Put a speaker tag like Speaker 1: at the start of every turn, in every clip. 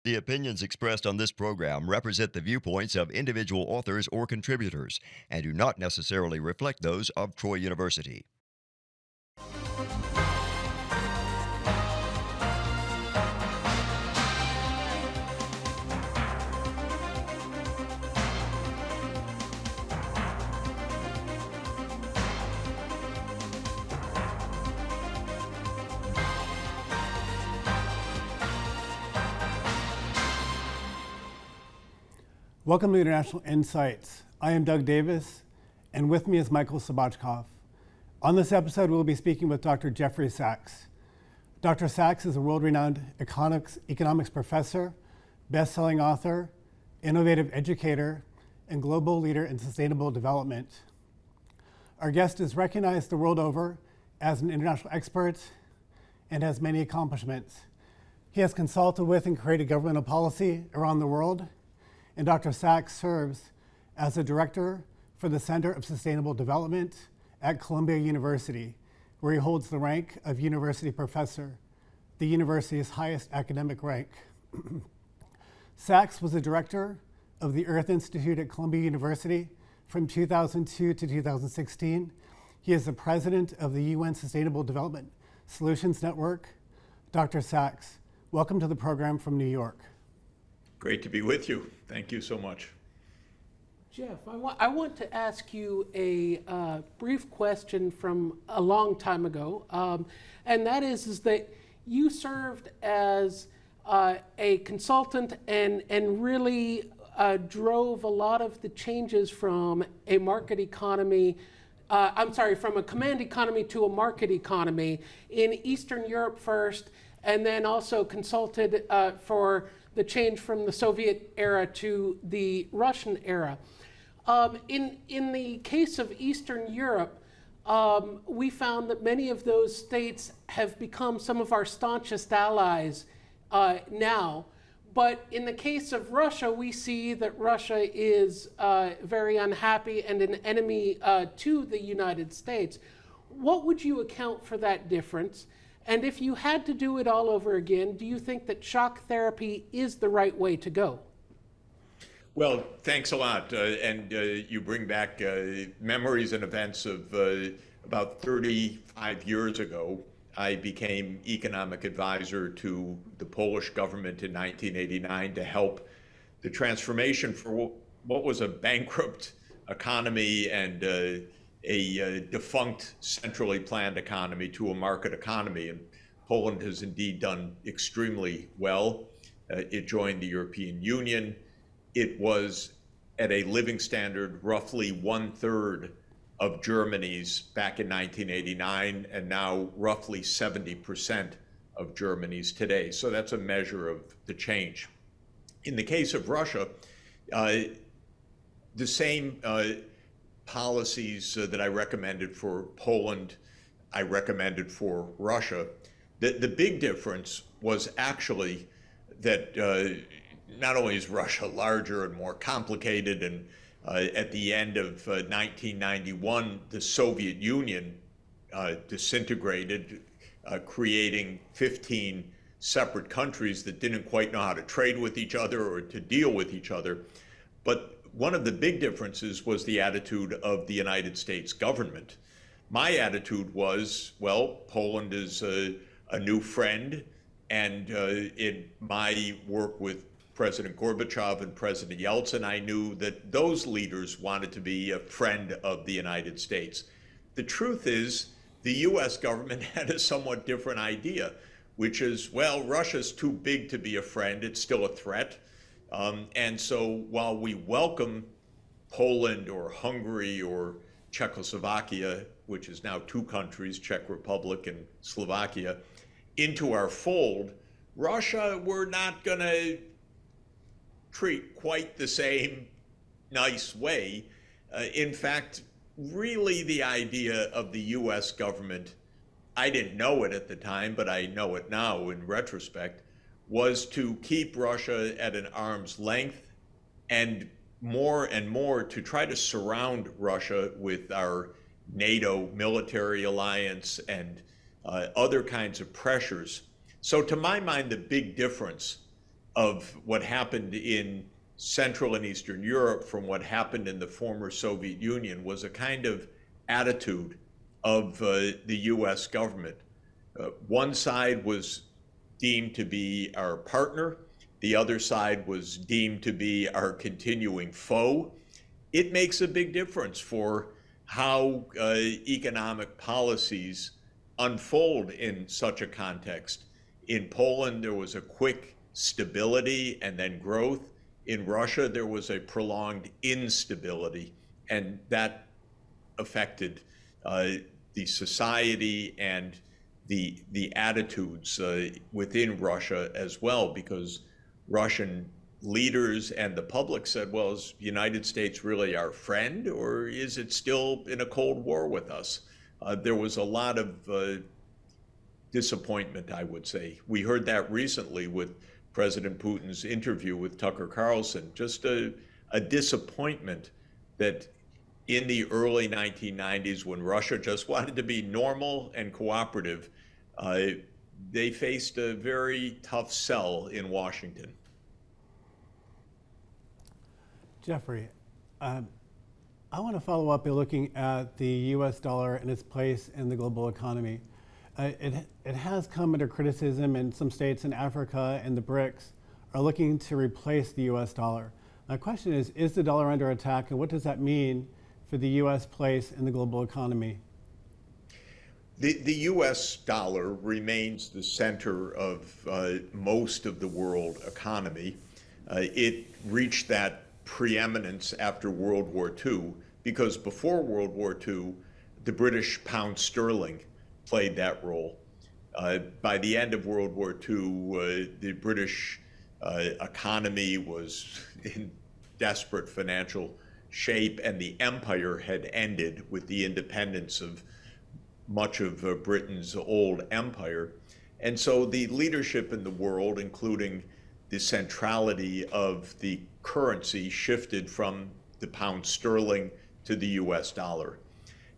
Speaker 1: The opinions expressed on this program represent the viewpoints of individual authors or contributors and do not necessarily reflect those of Troy University.
Speaker 2: Welcome to International Insights. I am Doug Davis, and with me is Michael Slobodchikoff. On this episode, we'll be speaking with Dr. Jeffrey Sachs. Dr. Sachs is a world-renowned economics professor, best-selling author, innovative educator, and global leader in sustainable development. Our guest is recognized the world over as an international expert and has many accomplishments. He has consulted with and created governmental policy around the world, and Dr. Sachs serves as the director for the Center of Sustainable Development at Columbia University, where he holds the rank of university professor, the university's highest academic rank. Sachs was the director of the Earth Institute at Columbia University from 2002 to 2016. He is the president of the UN Sustainable Development Solutions Network. Dr. Sachs, welcome to the program from New York.
Speaker 3: Great to be with you. Thank you so much.
Speaker 4: Jeff, I want to ask you a brief question from a long time ago, and that is that you served as a consultant and really drove a lot of the changes from a market economy, from a command economy to a market economy in Eastern Europe first, and then also consulted for the change from the Soviet era to the Russian era. In the case of Eastern Europe, we found that many of those states have become some of our staunchest allies now. But in the case of Russia, we see that Russia is very unhappy and an enemy to the United States. What would you account for that difference? And if you had to do it all over again, do you think that shock therapy is the right way to go?
Speaker 3: Well, thanks a lot. And you bring back memories and events of about 35 years ago. I became economic advisor to the Polish government in 1989 to help the transformation for what was a bankrupt economy and a defunct, centrally planned economy to a market economy. And Poland has indeed done extremely well. It joined the European Union. It was at a living standard roughly 1/3 of Germany's back in 1989, and now roughly 70% of Germany's today. So that's a measure of the change. In the case of Russia, the same policies that I recommended for Poland, I recommended for Russia. The big difference was actually that not only is Russia larger and more complicated, and at the end of 1991, the Soviet Union disintegrated, creating 15 separate countries that didn't quite know how to trade with each other or to deal with each other. But one of the big differences was the attitude of the United States government. My attitude was, well, Poland is a new friend, and in my work with President Gorbachev and President Yeltsin, I knew that those leaders wanted to be a friend of the United States. The truth is, the US government had a somewhat different idea, which is, well, Russia's too big to be a friend, it's still a threat. And so while we welcome Poland or Hungary or Czechoslovakia, which is now two countries, Czech Republic and Slovakia, into our fold, Russia, we're not going to treat quite the same nice way. In fact, really the idea of the US government, I didn't know it at the time, but I know it now in retrospect, was to keep Russia at an arm's length and more to try to surround Russia with our NATO military alliance and other kinds of pressures. So to my mind, the big difference of what happened in Central and Eastern Europe from what happened in the former Soviet Union was a kind of attitude of the US government. One side was deemed to be our partner, the other side was deemed to be our continuing foe. It makes a big difference for how economic policies unfold in such a context. In Poland, there was a quick stability and then growth. In Russia, there was a prolonged instability, and that affected the society and the attitudes within Russia as well, because Russian leaders and the public said, well, is the United States really our friend, or is it still in a Cold War with us? There was a lot of disappointment, I would say. We heard that recently with President Putin's interview with Tucker Carlson, just a disappointment that in the early 1990s, when Russia just wanted to be normal and cooperative, they faced a very tough sell in Washington.
Speaker 2: Jeffrey, I want to follow up by looking at the US dollar and its place in the global economy. It has come under criticism, and some states in Africa and the BRICS are looking to replace the US dollar. My question is the dollar under attack, and what does that mean for the US place in the global economy?
Speaker 3: The US dollar remains the center of most of the world economy. It reached that preeminence after World War II, because before World War II, the British pound sterling played that role. By the end of World War II, the British economy was in desperate financial shape, and the empire had ended with the independence of much of Britain's old empire. And so the leadership in the world, including the centrality of the currency, shifted from the pound sterling to the US dollar.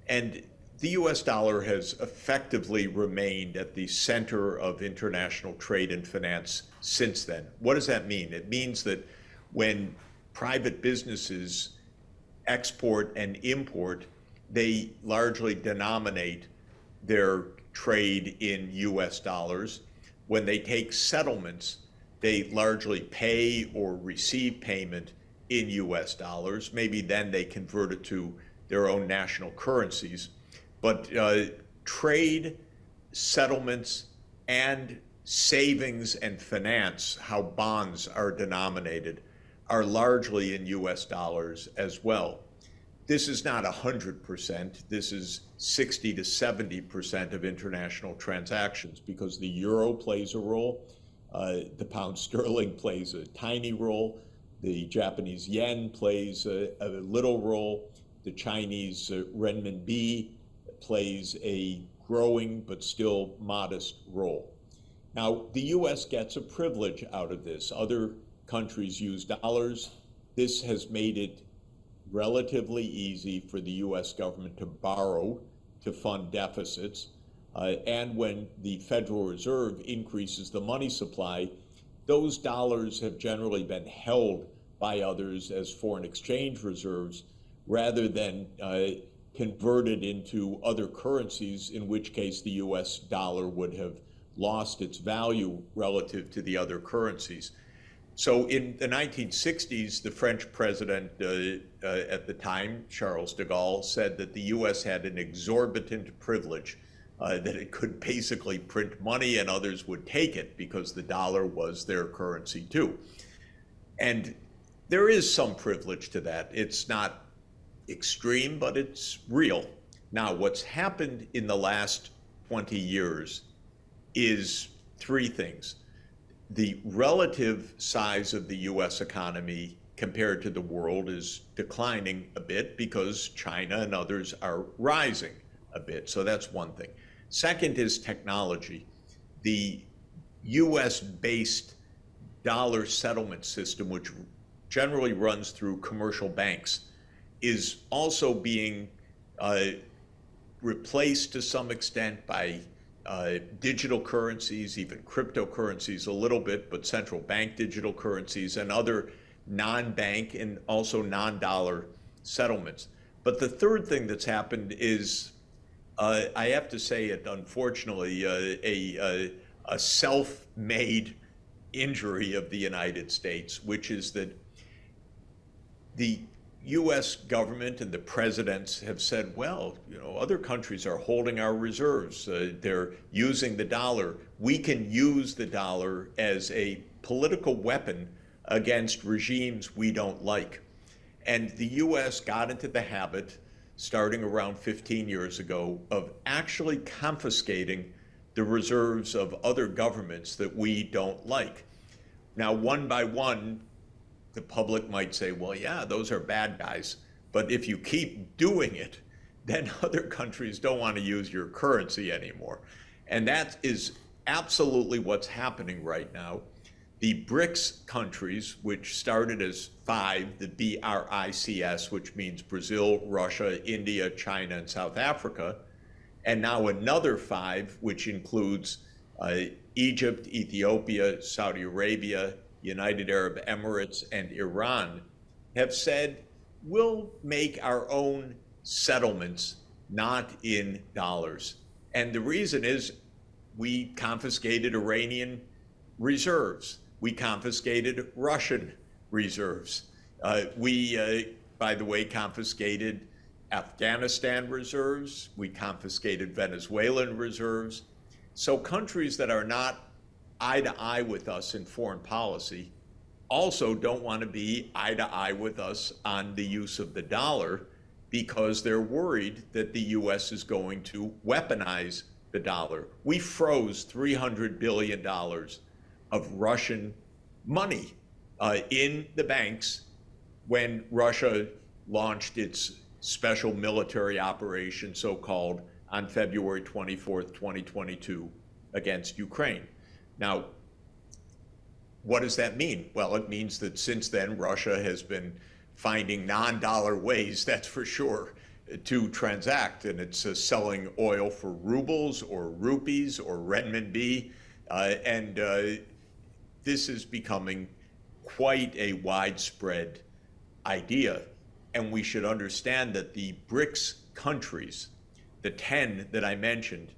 Speaker 3: And the US dollar has effectively remained at the center of international trade and finance since then. What does that mean? It means that when private businesses export and import, they largely denominate their trade in US dollars. When they take settlements, they largely pay or receive payment in US dollars. Maybe then they convert it to their own national currencies. But trade, settlements, and savings and finance, how bonds are denominated, are largely in US dollars as well. This is not 100%. This is 60 to 70% of international transactions, because the euro plays a role, the pound sterling plays a tiny role, the Japanese yen plays a little role, the Chinese renminbi plays a growing but still modest role. Now, the US gets a privilege out of this. Other countries use dollars. This has made it relatively easy for the US government to borrow to fund deficits. And when the Federal Reserve increases the money supply, those dollars have generally been held by others as foreign exchange reserves rather than converted into other currencies, in which case the US dollar would have lost its value relative to the other currencies. So in the 1960s, the French president at the time, Charles de Gaulle, said that the US had an exorbitant privilege, that it could basically print money and others would take it because the dollar was their currency too. And there is some privilege to that. It's not extreme, but it's real. Now, what's happened in the last 20 years is three things. The relative size of the US economy compared to the world is declining a bit because China and others are rising a bit. So that's one thing. Second is technology. The US-based dollar settlement system, which generally runs through commercial banks, is also being replaced to some extent by digital currencies, even cryptocurrencies a little bit, but central bank digital currencies and other non-bank and also non-dollar settlements. But the third thing that's happened is, I have to say it, unfortunately, a self-made injury of the United States, which is that the U.S. government and the presidents have said, well, other countries are holding our reserves. They're using the dollar. We can use the dollar as a political weapon against regimes we don't like. And the U.S. got into the habit, starting around 15 years ago, of actually confiscating the reserves of other governments that we don't like. Now, one by one, the public might say, well, yeah, those are bad guys. But if you keep doing it, then other countries don't want to use your currency anymore. And that is absolutely what's happening right now. The BRICS countries, which started as 5, the BRICS, which means Brazil, Russia, India, China, and South Africa, and now another 5, which includes Egypt, Ethiopia, Saudi Arabia, United Arab Emirates, and Iran, have said, we'll make our own settlements, not in dollars. And the reason is we confiscated Iranian reserves. We confiscated Russian reserves. We, by the way, confiscated Afghanistan reserves. We confiscated Venezuelan reserves. So countries that are not eye to eye with us in foreign policy also don't want to be eye to eye with us on the use of the dollar, because they're worried that the U.S. is going to weaponize the dollar. We froze $300 billion of Russian money in the banks when Russia launched its special military operation, so-called, on February 24th, 2022, against Ukraine. Now, what does that mean? Well, it means that since then, Russia has been finding non-dollar ways, that's for sure, to transact. And it's selling oil for rubles or rupees or renminbi. And this is becoming quite a widespread idea. And we should understand that the BRICS countries, the 10 that I mentioned,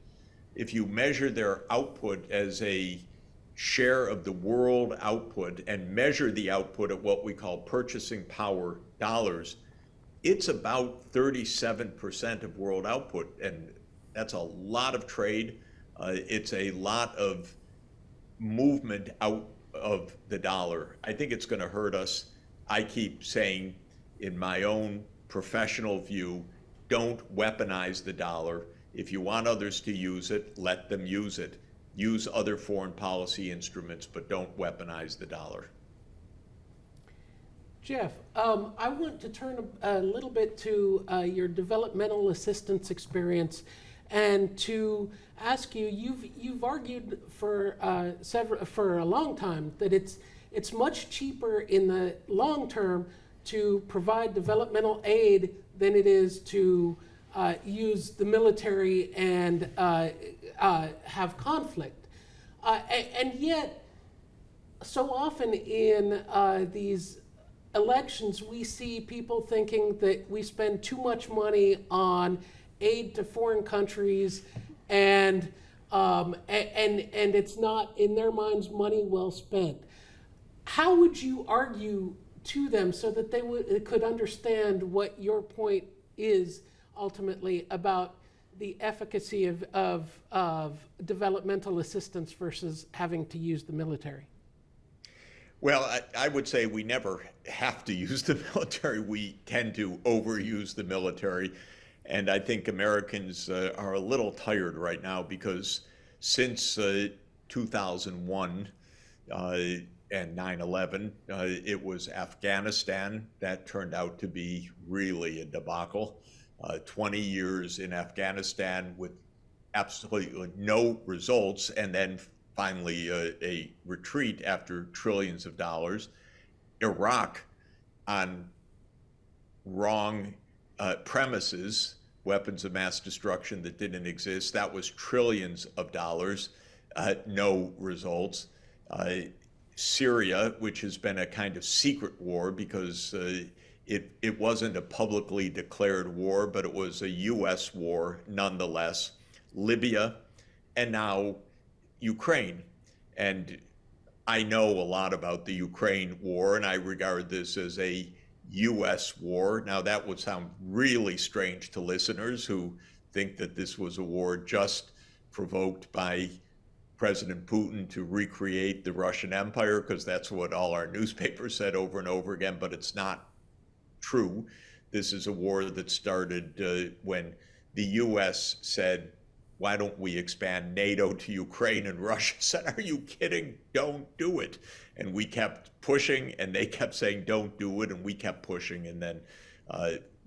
Speaker 3: if you measure their output as a share of the world output and measure the output at what we call purchasing power dollars, it's about 37% of world output. And that's a lot of trade. It's a lot of movement out of the dollar. I think it's going to hurt us. I keep saying, in my own professional view, don't weaponize the dollar. If you want others to use it, let them use it. Use other foreign policy instruments, but don't weaponize the dollar.
Speaker 4: Jeff, I want to turn a little bit to your developmental assistance experience, and to ask you, you've argued for a long time that it's much cheaper in the long term to provide developmental aid than it is to use the military and have conflict. And yet, so often in these elections, we see people thinking that we spend too much money on aid to foreign countries, and it's not, in their minds, money well spent. How would you argue to them so that they could understand what your point is ultimately about the efficacy of developmental assistance versus having to use the military?
Speaker 3: Well, I would say we never have to use the military. We tend to overuse the military. And I think Americans are a little tired right now, because since 2001 and 9/11, it was Afghanistan that turned out to be really a debacle. 20 years in Afghanistan with absolutely no results, and then finally a retreat after trillions of dollars. Iraq, on wrong premises, weapons of mass destruction that didn't exist. That was trillions of dollars, no results. Syria, which has been a kind of secret war because it wasn't a publicly declared war, but it was a US war nonetheless. Libya, and now Ukraine. And I know a lot about the Ukraine war, and I regard this as a US war. Now, that would sound really strange to listeners who think that this was a war just provoked by President Putin to recreate the Russian Empire, because that's what all our newspapers said over and over again, but it's not true. This is a war that started when the US said, why don't we expand NATO to Ukraine? And Russia said, are you kidding? Don't do it. And we kept pushing, and they kept saying, don't do it, and we kept pushing. And then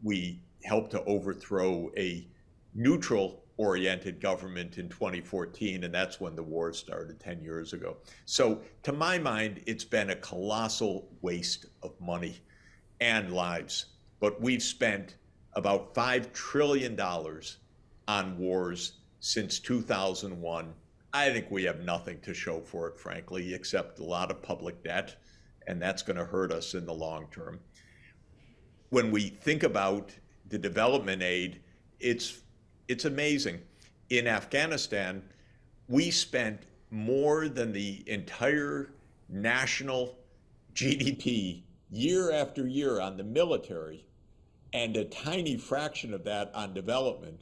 Speaker 3: we helped to overthrow a neutral-oriented government in 2014, and that's when the war started 10 years ago. So to my mind, it's been a colossal waste of money and lives. But we've spent about $5 trillion on wars since 2001. I think we have nothing to show for it, frankly, except a lot of public debt, and that's going to hurt us in the long term. When we think about the development aid, it's amazing. In Afghanistan, we spent more than the entire national GDP year after year on the military, and a tiny fraction of that on development.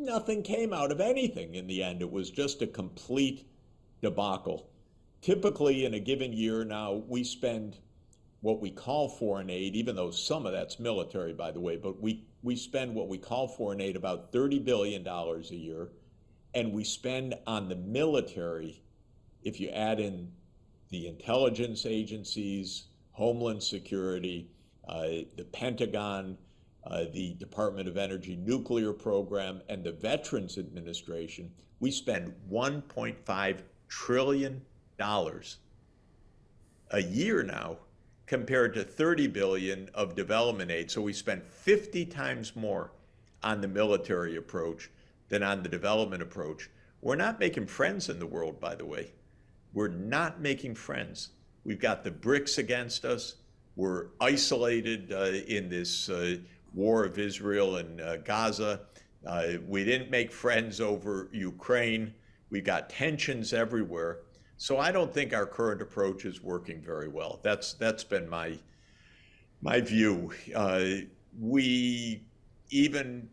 Speaker 3: Nothing came out of anything in the end. It was just a complete debacle. Typically, in a given year now, we spend what we call foreign aid, even though some of that's military, by the way, but we spend what we call foreign aid about $30 billion a year, and we spend on the military, if you add in the intelligence agencies, Homeland Security, the Pentagon, the Department of Energy nuclear program, and the Veterans Administration, we spend $1.5 trillion a year now compared to $30 billion of development aid. So we spend 50 times more on the military approach than on the development approach. We're not making friends in the world, by the way. We're not making friends. We've got the BRICS against us. We're isolated in this war of Israel and Gaza. We didn't make friends over Ukraine. We've got tensions everywhere. So I don't think our current approach is working very well. That's been my view. We even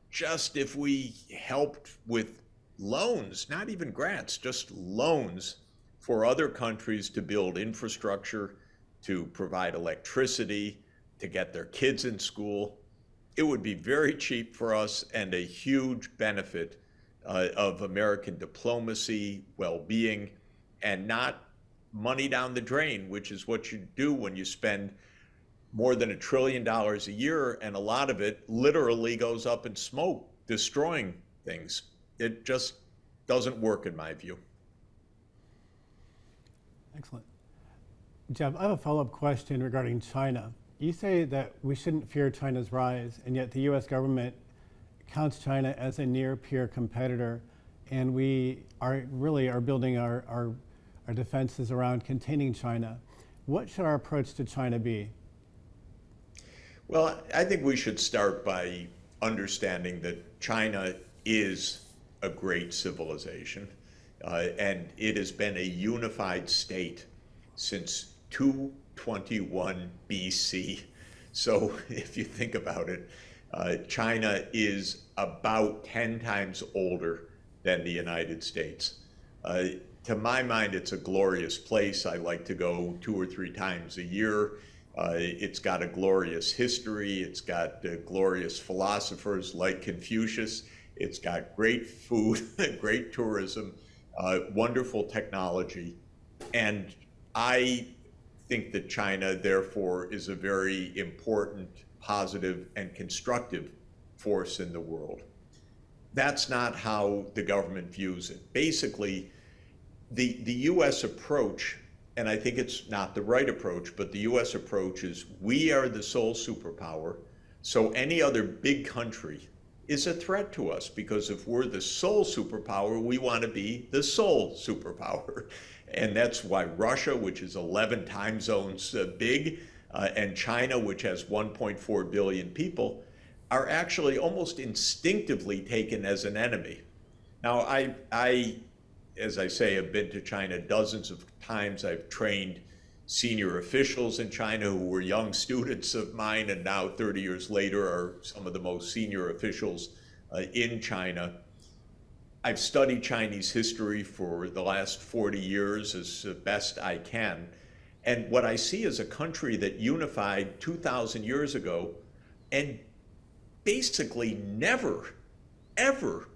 Speaker 3: just if we helped with loans, not even grants, just loans for other countries to build infrastructure, to provide electricity, to get their kids in school, it would be very cheap for us and a huge benefit of American diplomacy, well-being, and not money down the drain, which is what you do when you spend more than $1 trillion a year, and a lot of it literally goes up in smoke, destroying things. It just doesn't work in my view.
Speaker 2: Excellent. Jeff, I have a follow-up question regarding China. You say that we shouldn't fear China's rise, and yet the US government counts China as a near-peer competitor, and we are building our defenses around containing China. What should our approach to China be?
Speaker 3: Well, I think we should start by understanding that China is a great civilization, and it has been a unified state since 221 BC. So if you think about it, China is about 10 times older than the United States. To my mind, it's a glorious place. I like to go 2 or 3 times a year. It's got a glorious history. It's got glorious philosophers like Confucius. It's got great food, great tourism, wonderful technology. And I think that China, therefore, is a very important, positive, and constructive force in the world. That's not how the government views it. Basically, the U.S. approach, and I think it's not the right approach, but the U.S. approach is we are the sole superpower, so any other big country is a threat to us, because if we're the sole superpower, we want to be the sole superpower. And that's why Russia, which is 11 time zones big, and China, which has 1.4 billion people, are actually almost instinctively taken as an enemy. Now, I, as I say, have been to China dozens of times. I've trained senior officials in China who were young students of mine, and now 30 years later are some of the most senior officials in China. I've studied Chinese history for the last 40 years as best I can. And what I see is a country that unified 2,000 years ago and basically never, ever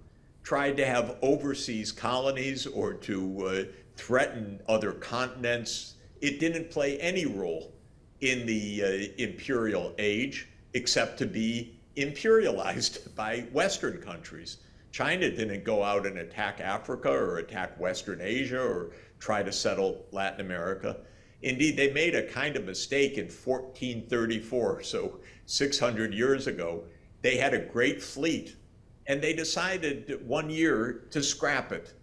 Speaker 3: tried to have overseas colonies or to threaten other continents. It didn't play any role in the imperial age except to be imperialized by Western countries. China didn't go out and attack Africa or attack Western Asia or try to settle Latin America. Indeed, they made a kind of mistake in 1434, so 600 years ago. They had a great fleet, and they decided one year to scrap it.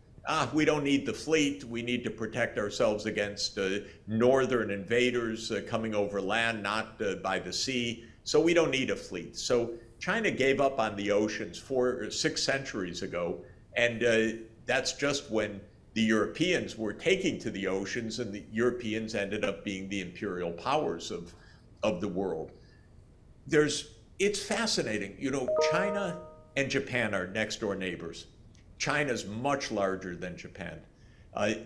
Speaker 3: We don't need the fleet. We need to protect ourselves against northern invaders coming over land, not by the sea. So we don't need a fleet. So China gave up on the oceans 4 or 6 centuries ago, and that's just when the Europeans were taking to the oceans, and the Europeans ended up being the imperial powers of the world. It's fascinating. You know, China and Japan are next door neighbors. China's much larger than Japan.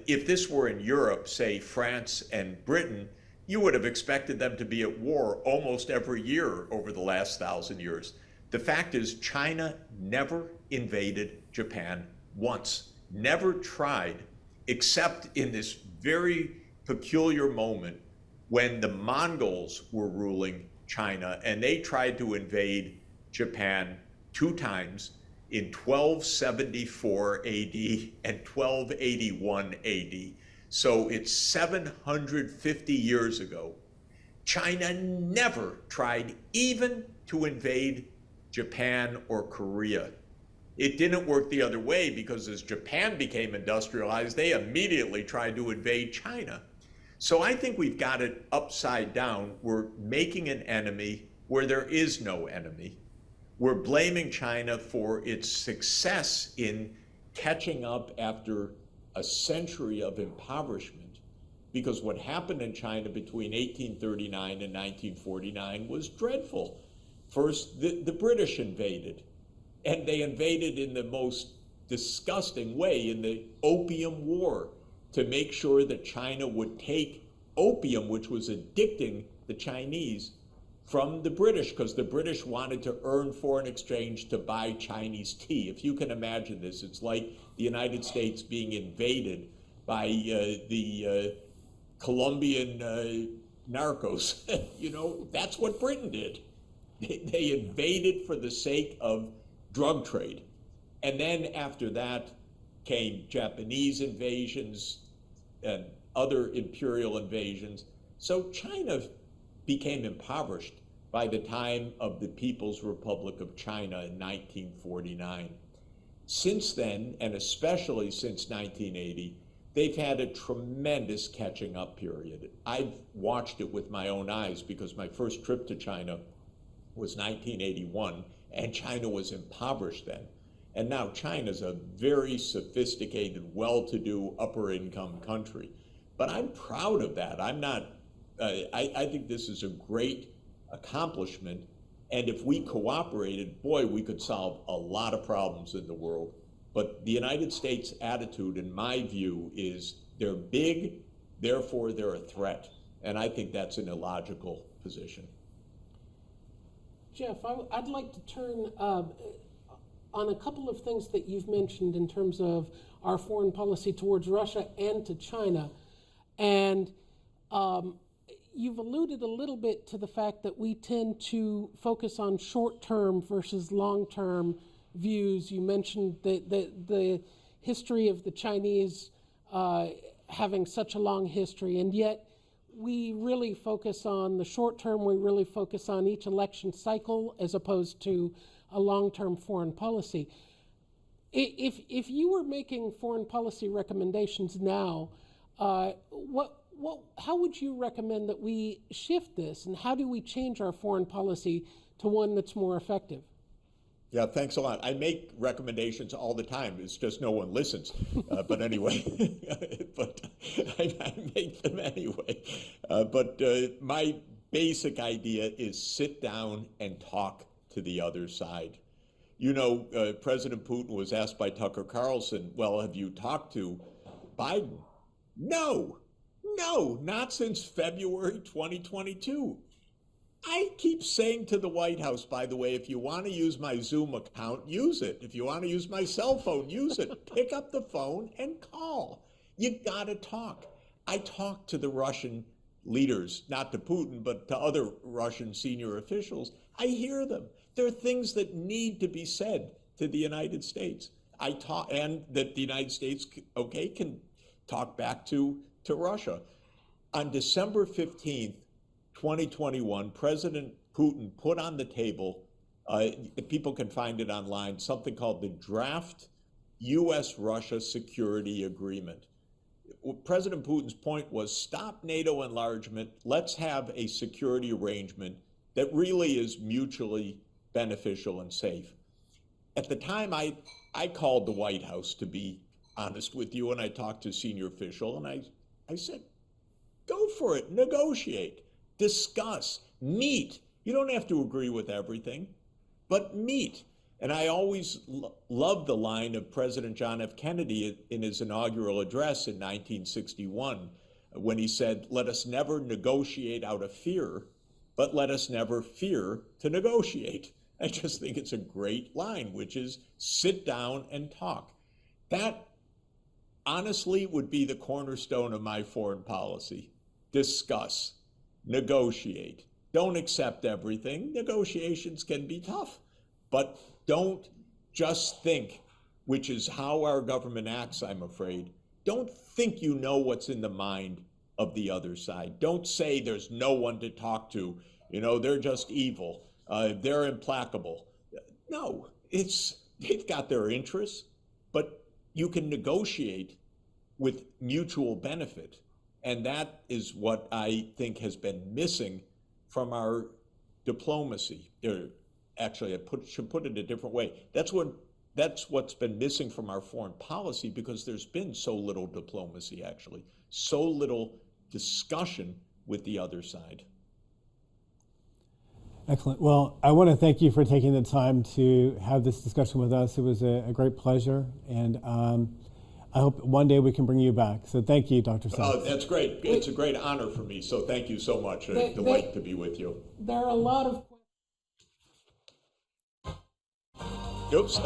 Speaker 3: If this were in Europe, say France and Britain, you would have expected them to be at war almost every year over the last 1,000 years. The fact is, China never invaded Japan once, never tried, except in this very peculiar moment when the Mongols were ruling China, and they tried to invade Japan 2 times, in 1274 AD and 1281 AD. So it's 750 years ago. China never tried even to invade Japan or Korea. It didn't work the other way, because as Japan became industrialized, they immediately tried to invade China. So I think we've got it upside down. We're making an enemy where there is no enemy. We're blaming China for its success in catching up after a century of impoverishment, because what happened in China between 1839 and 1949 was dreadful. First, the British invaded, and they invaded in the most disgusting way, in the Opium War, to make sure that China would take opium, which was addicting the Chinese, from the British, because the British wanted to earn foreign exchange to buy Chinese tea. If you can imagine this, it's like the United States being invaded by the Colombian narcos. You know, that's what Britain did. They invaded for the sake of drug trade. And then after that came Japanese invasions and other imperial invasions. So China became impoverished by the time of the People's Republic of China in 1949. Since then, and especially since 1980, they've had a tremendous catching up period. I've watched it with my own eyes, because my first trip to China was 1981, and China was impoverished then. And now China's a very sophisticated, well-to-do, upper-income country. But I'm proud of that. I'm not I think this is a great accomplishment, and if we cooperated, boy, we could solve a lot of problems in the world. But the United States' attitude, in my view, is they're big, therefore they're a threat, and I think that's an illogical position.
Speaker 4: Jeff, I'd like to turn on a couple of things that you've mentioned in terms of our foreign policy towards Russia and to China, and you've alluded a little bit to the fact that we tend to focus on short-term versus long-term views. You mentioned the history of the Chinese having such a long history, and yet we really focus on the short term. We really focus on each election cycle as opposed to a long-term foreign policy. If you were making foreign policy recommendations now, how would you recommend that we shift this, and how do we change our foreign policy to one that's more effective?
Speaker 3: Yeah, thanks a lot. I make recommendations all the time. It's just no one listens. But anyway, but I make them anyway. But my basic idea is sit down and talk to the other side. You know, President Putin was asked by Tucker Carlson, well, have you talked to Biden? No, not since February 2022. I keep saying to the White House, by the way, if you want to use my Zoom account, use it. If you want to use my cell phone, use it. Pick up the phone and call. You got to talk. I talk to the Russian leaders, not to Putin, but to other Russian senior officials. I hear them. There are things that need to be said to the United States. I talk, and that the United States, can talk back to Russia. On December 15th, 2021, President Putin put on the table, people can find it online, something called the Draft U.S.-Russia Security Agreement. President Putin's point was stop NATO enlargement, let's have a security arrangement that really is mutually beneficial and safe. At the time, I called the White House, to be honest with you, and I talked to a senior official, and I said, go for it, negotiate. Discuss, meet. You don't have to agree with everything, but meet. And I always loved the line of President John F. Kennedy in his inaugural address in 1961, when he said, let us never negotiate out of fear, but let us never fear to negotiate. I just think it's a great line, which is sit down and talk. That honestly would be the cornerstone of my foreign policy. Discuss. Negotiate. Don't accept everything. Negotiations can be tough, but don't just think, which is how our government acts, I'm afraid. Don't think you know what's in the mind of the other side. Don't say there's no one to talk to. You know, they're just evil. They're implacable. No, they've got their interests, but you can negotiate with mutual benefit. And that is what I think has been missing from our diplomacy. Actually, I should put it a different way. That's what's been missing from our foreign policy, because there's been so little diplomacy, actually, so little discussion with the other side.
Speaker 2: Excellent. Well, I want to thank you for taking the time to have this discussion with us. It was a great pleasure, and I hope one day we can bring you back. So thank you, Dr. Sachs.
Speaker 3: Oh, that's great. It's a great honor for me. So thank you so much. A delight to be with you.
Speaker 4: There are a lot of...
Speaker 3: Oops.